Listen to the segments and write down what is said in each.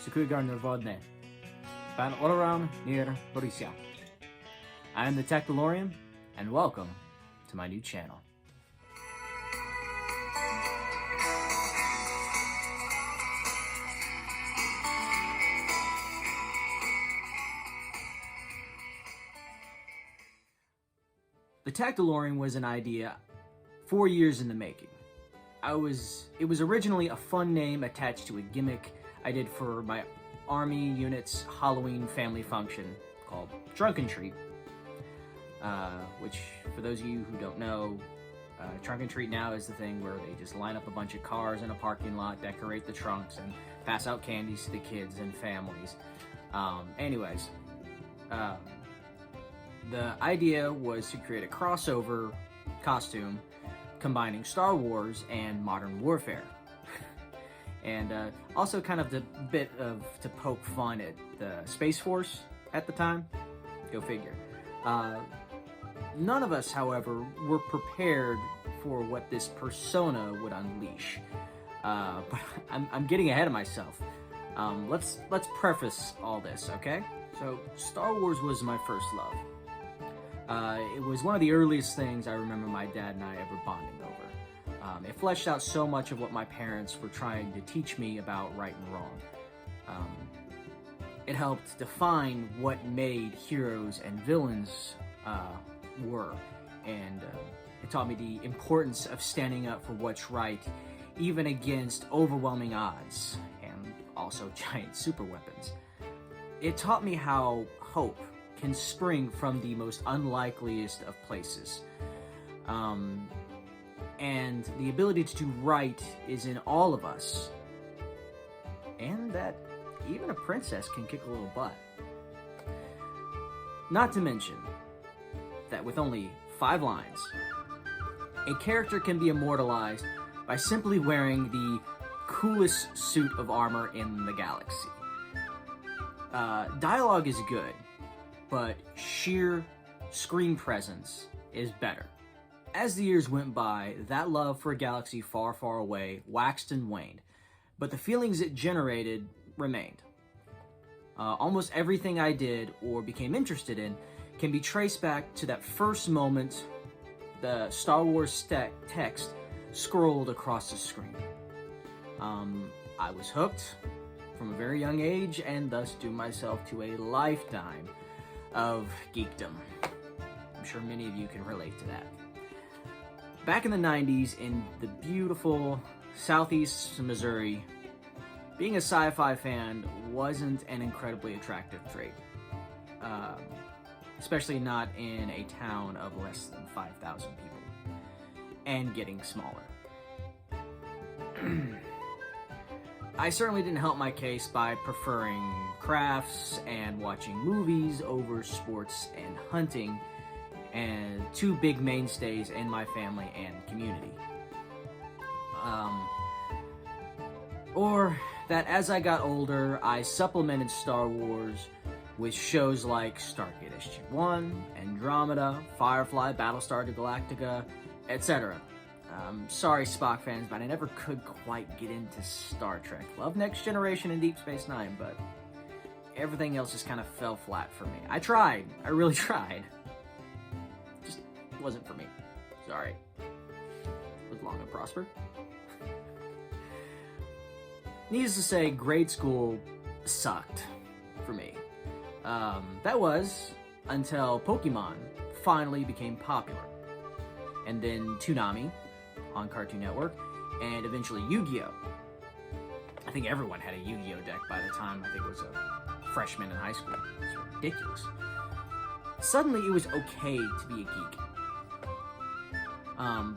Sukugar Nervodne. Pan Olaram Nir Borisya. I am the Tactalorian, and welcome to my new channel. The Tactalorian was an idea 4 years in the making. It was originally a fun name attached to a gimmick I did for my Army unit's Halloween family function called Trunk and Treat. Which, for those of you who don't know, Trunk and Treat now is the thing where they just line up a bunch of cars in a parking lot, decorate the trunks, and pass out candies to the kids and families. The idea was to create a crossover costume combining Star Wars and modern warfare. And also kind of to poke fun at the Space Force at the time. Go figure. None of us, however, were prepared for what this persona would unleash. But I'm getting ahead of myself. Let's preface all this, okay? So, Star Wars was my first love. It was one of the earliest things I remember my dad and I ever bonding over. It fleshed out so much of what my parents were trying to teach me about right and wrong. It helped define what made heroes and villains were, and it taught me the importance of standing up for what's right, even against overwhelming odds, and also giant super weapons. It taught me how hope can spring from the most unlikeliest of places. And the ability to do right is in all of us. And that even a princess can kick a little butt. Not to mention that with only 5 lines, a character can be immortalized by simply wearing the coolest suit of armor in the galaxy. Dialogue is good, but sheer screen presence is better. As the years went by, that love for a galaxy far, far away waxed and waned, but the feelings it generated remained. Almost everything I did or became interested in can be traced back to that first moment the Star Wars text scrolled across the screen. I was hooked from a very young age and thus doomed myself to a lifetime of geekdom. I'm sure many of you can relate to that. Back in the 90s, in the beautiful southeast Missouri, being a sci-fi fan wasn't an incredibly attractive trait. Especially not in a town of less than 5,000 people. And getting smaller. I certainly didn't help my case by preferring crafts and watching movies over sports and hunting, and 2 big mainstays in my family and community. Or that as I got older, I supplemented Star Wars with shows like Stargate SG-1, Andromeda, Firefly, Battlestar Galactica, etc. Sorry, Spock fans, but I never could quite get into Star Trek. Love Next Generation and Deep Space Nine, but everything else just kind of fell flat for me. I tried. I really tried. Just wasn't for me. Sorry. Live long and prosper. Needless to say, grade school sucked for me. That was until Pokemon finally became popular. And then Toonami on Cartoon Network, and eventually Yu-Gi-Oh! I think everyone had a Yu-Gi-Oh! Deck by the time I think it was a freshman in high school. It's ridiculous. Suddenly it was okay to be a geek.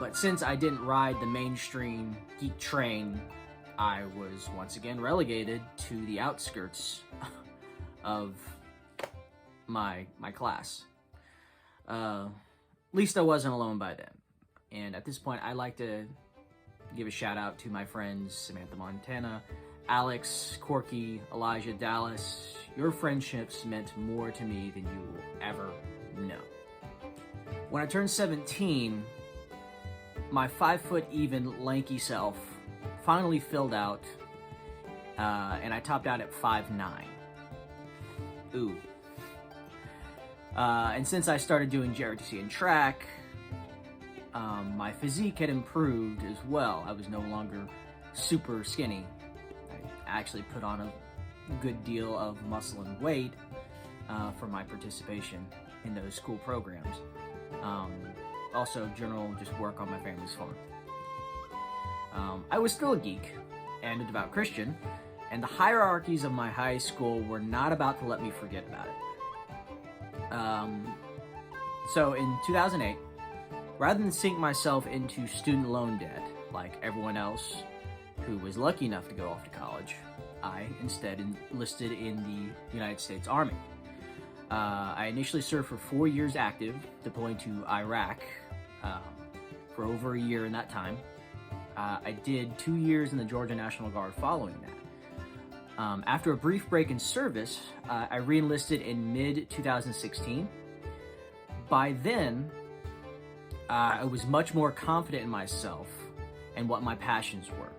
But since I didn't ride the mainstream geek train, I was once again relegated to the outskirts of my class. At least I wasn't alone by then. And at this point, I'd like to give a shout out to my friends Samantha Montana, Alex, Corky, Elijah, Dallas. Your friendships meant more to me than you will ever know. When I turned 17, my 5 foot even lanky self finally filled out and I topped out at 5'9". Ooh. And since I started doing JROTC and track, my physique had improved as well. I was no longer super skinny. I actually put on a good deal of muscle and weight for my participation in those school programs. Also, general just work on my family's farm. I was still a geek and a devout Christian, and the hierarchies of my high school were not about to let me forget about it. So in 2008, rather than sink myself into student loan debt like everyone else who was lucky enough to go off to college, I instead enlisted in the United States Army. I initially served for 4 years active, deploying to Iraq for over a year in that time. I did 2 years in the Georgia National Guard following that. After a brief break in service, I re-enlisted in mid-2016. By then, I was much more confident in myself and what my passions were.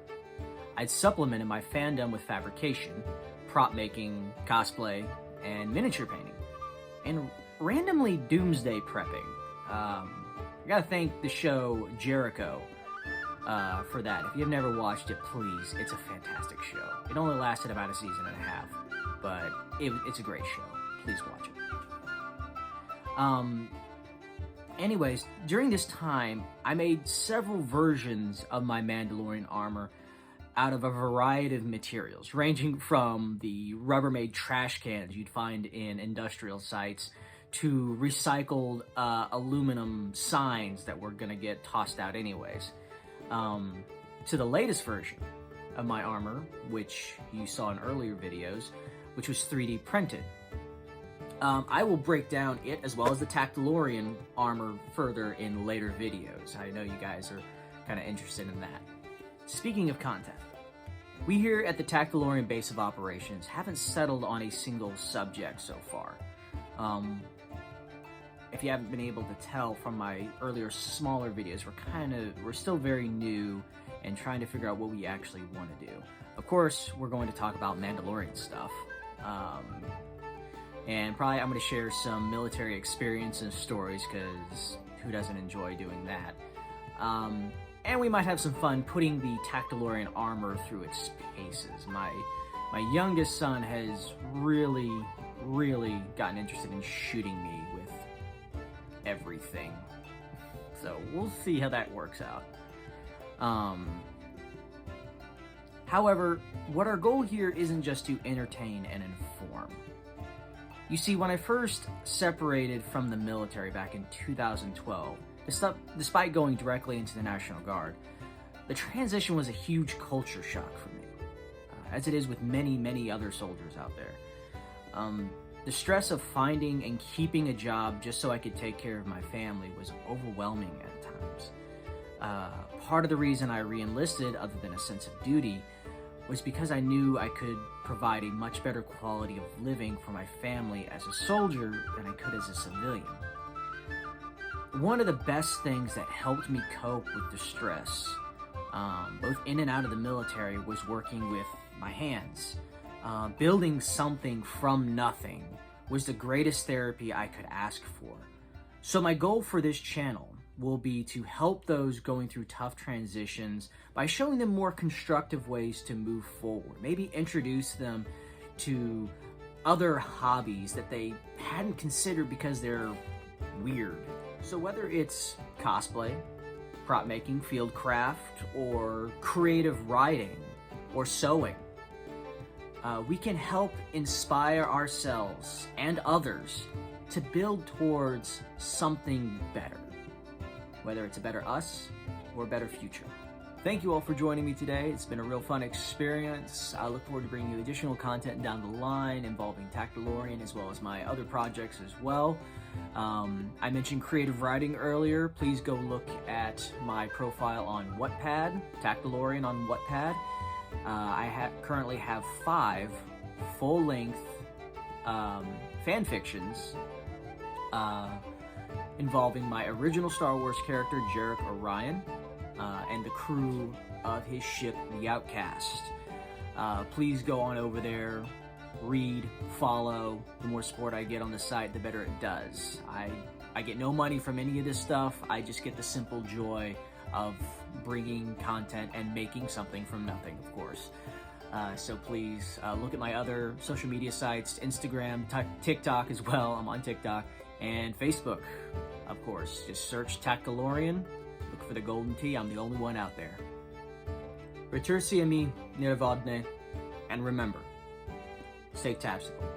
I'd supplemented my fandom with fabrication, prop making, cosplay, and miniature painting, and randomly doomsday prepping. I gotta thank the show Jericho for that. If you've never watched it, please, it's a fantastic show. It only lasted about a season and a half, but it's a great show. Please watch it. Anyways, during this time, I made several versions of my Mandalorian armor out of a variety of materials, ranging from the Rubbermaid trash cans you'd find in industrial sites to recycled aluminum signs that were gonna get tossed out anyways, to the latest version of my armor, which you saw in earlier videos, which was 3D printed. I will break down it as well as the Tactalorian armor further in later videos. I know you guys are kind of interested in that. Speaking of content, we here at the Tactalorian Base of Operations haven't settled on a single subject so far. If you haven't been able to tell from my earlier smaller videos, we're still very new and trying to figure out what we actually want to do. Of course, we're going to talk about Mandalorian stuff. And probably I'm going to share some military experience and stories, because who doesn't enjoy doing that? And we might have some fun putting the Tactalorian armor through its paces. My youngest son has really gotten interested in shooting me with everything. So we'll see how that works out. However, what our goal here isn't just to entertain and inform. You see, when I first separated from the military back in 2012, despite going directly into the National Guard, the transition was a huge culture shock for me, as it is with many other soldiers out there. The stress of finding and keeping a job just so I could take care of my family was overwhelming at times. Part of the reason I re-enlisted, other than a sense of duty, was because I knew I could provide a much better quality of living for my family as a soldier than I could as a civilian. One of the best things that helped me cope with the stress, both in and out of the military, was working with my hands. Building something from nothing was the greatest therapy I could ask for. So my goal for this channel will be to help those going through tough transitions by showing them more constructive ways to move forward. Maybe introduce them to other hobbies that they hadn't considered because they're weird. So whether it's cosplay, prop making, field craft, or creative writing, or sewing, we can help inspire ourselves and others to build towards something better, whether it's a better us or a better future. Thank you all for joining me today. It's been a real fun experience. I look forward to bringing you additional content down the line involving Tactalorian as well as my other projects as well. I mentioned creative writing earlier. Please go look at my profile on Wattpad, Tactalorian on Wattpad. I currently have 5 full-length fan fictions involving my original Star Wars character, Jarek Orion, and the crew of his ship, the Outcast. Please go on over there, read, follow. The more support I get on the site, the better it does. I get no money from any of this stuff. I just get the simple joy of bringing content and making something from nothing, of course. So please look at my other social media sites, Instagram, TikTok as well. I'm on TikTok, and Facebook, of course. Just search Tactalorian, look for the golden T. I'm the only one out there. Retursi a mi, nirvadne, and remember, stay tactical.